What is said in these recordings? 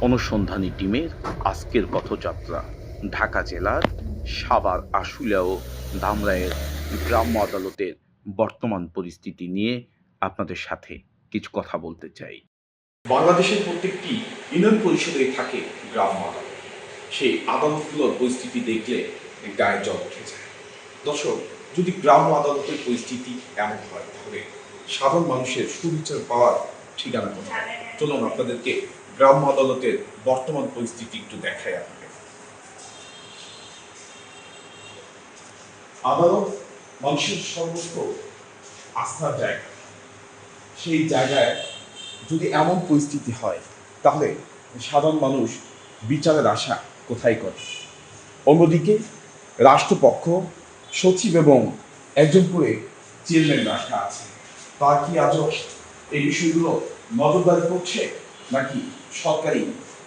অনুসন্ধানী টিমের আজকের পথযাত্রা ঢাকা জেলার সাভার, আশুলিয়া ও ধামরাইয়ের গ্রাম্য আদালতের বর্তমান পরিস্থিতি নিয়ে আপনাদের সাথে কিছু কথা বলতে চাই। বাংলাদেশের প্রত্যেকটি ইউনিয়ন পরিষদে থাকে গ্রাম্য আদালত। সেই আদালতগুলোর পরিস্থিতি দেখলে গায়ে জ্বর উঠে যায়। দর্শক, যদি গ্রাম্য আদালতের পরিস্থিতি এমন হয় তাহলে সাধারণ মানুষের সুবিচার পাওয়ার ঠিকানা কোথায়? চলুন আপনাদেরকে গ্রাম্য আদালতের বর্তমান পরিস্থিতি একটু দেখাই আপনাকে। আদালত মানুষের সর্বস্ব আস্থার জায়গা। সেই জায়গায় যদি এমন পরিস্থিতি হয় তাহলে সাধারণ মানুষ বিচারের আশা কোথায় করে? অন্যদিকে রাষ্ট্রপক্ষ, সচিব এবং একজন করে চেয়ারম্যান রাখা আছে। তার কি আজও এই বিষয়গুলো নজরদারি করছে, নাকি সরকারি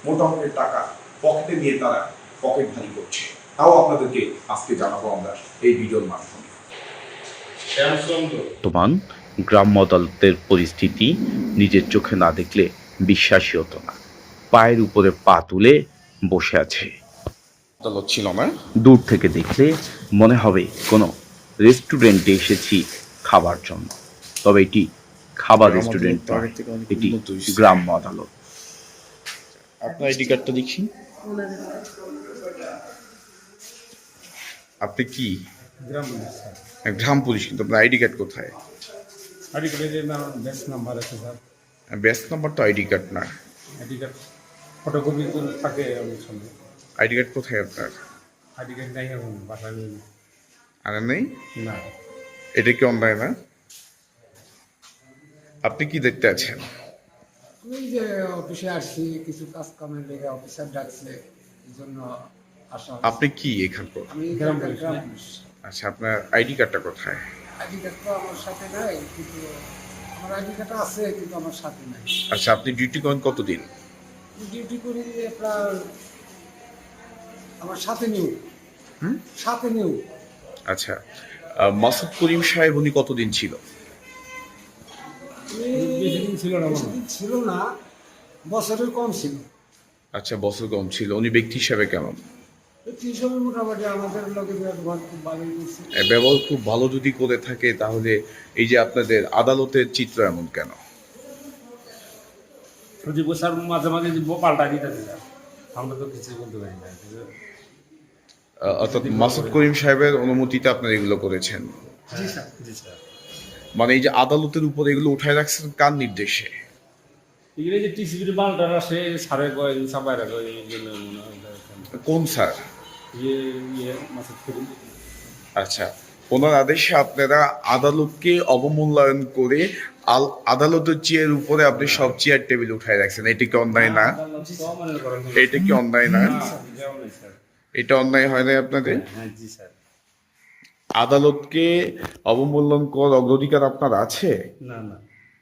মোটা অঙ্কের টাকা পকেটে নিয়ে তারা পকেট ভারী করছে? তাও আপনাদেরকে আজকে জানাবো আমরা এই ভিডিওর মাধ্যমে। বর্তমান গ্রাম্য আদালতের পরিস্থিতি নিজের চোখে না দেখলে বিশ্বাসই হতো না। পায়ের উপরে পা তুলে বসে আছে। আদালত ছিল না। দূর থেকে দেখলে মনে হবে কোনো রেস্টুরেন্টে এসেছি খাবার জন্য, তবে এটি খাবার রেস্টুরেন্ট নয়, এটি গ্রাম্য আদালত। আপনার আইডি কার্ডটা দেখি। আপনি কি গ্রাম পুলিশ? কিন্তু আপনার আইডি কার্ড কোথায়? আইডি কার্ডের ব্যাচ নাম্বার আছে স্যার। ব্যাচ নাম্বার তো আইডি কার্ড না। আইডি কার্ড ফটোকপি থাকে আমার সঙ্গে। আইডি কার্ড কোথায় আপনার? আইডি কার্ড নাই এখন বাসায় নেই। আর নেই? না, এটা কি অন্যায় না? আপনি কি দেখতে আছেন? ওই যে অফিসে আসছি, কিছু কাজ কামের লেগে অফিসার ডাকছে, এই জন্য আসা। আপনি কি এখানকার? আমি গ্রাম গ্রাম পুলিশ। পুলিশ। আচ্ছা, আপনার আইডি কার্ডটা কোথায়? আইডি কার্ড তো আমার সাথে নাই, কিন্তু আমার আইডি কার্ড আছে, কিন্তু আমার সাথে নাই। আচ্ছা, আপনি ডিউটি করেন কতদিন? ডিউটি করি আপনার, আমার সাথে নিউ। সাথে নিউ। আচ্ছা, মাসুদ করিম সাহেব উনি কতদিন ছিল? বেশি দিন ছিল না মনে হয়। বেশিদিন ছিল না, বছরের কম ছিল। আচ্ছা, বছর কম ছিল। উনি ব্যক্তি হিসাবে কেমন? হিসাবে মোটামুটি আমাদের লোকের ব্যবহার খুব ভালোই করছে। ব্যবহার খুব ভালো যদি করে থাকে, তাহলে এই যে আপনাদের আদালতের চিত্র এমন কেন? সজীব স্যার মাঝে মাঝে যে পাল্টা দিতেছে স্যার, আমরা তো কিছু বলতে পারি না। অর্থাৎ মাসুদ করিম সাহেবের অনুমতিতে আপনারা এগুলো করেছেন? জি স্যার। জি স্যার। মানে এই যে আদালতের উপর এগুলো উঠায় রাখছেন কার নির্দেশে? এগুলো যে টিসিবির পাল্টার আসে সাড়ে কয় সাবাইরা কয়, এই জন্য মনে হয় কোন স্যার? মাসুদ করিম। আচ্ছা, ওনার আদেশে আপনারা আদালতকে অবমূল্যায়ন করে আদালতের চেয়ার উপরে আপনি সব চেয়ার টেবিল উঠায় রাখছেন। এটা কি অন্যায় না? এটা কি অন্যায় না? এটা অন্যায় হয় না আপনাদের? হ্যাঁ জি স্যার। আদালতকে অবমূল্যায়ন করার অগ্রাধিকার আপনার আছে? না না।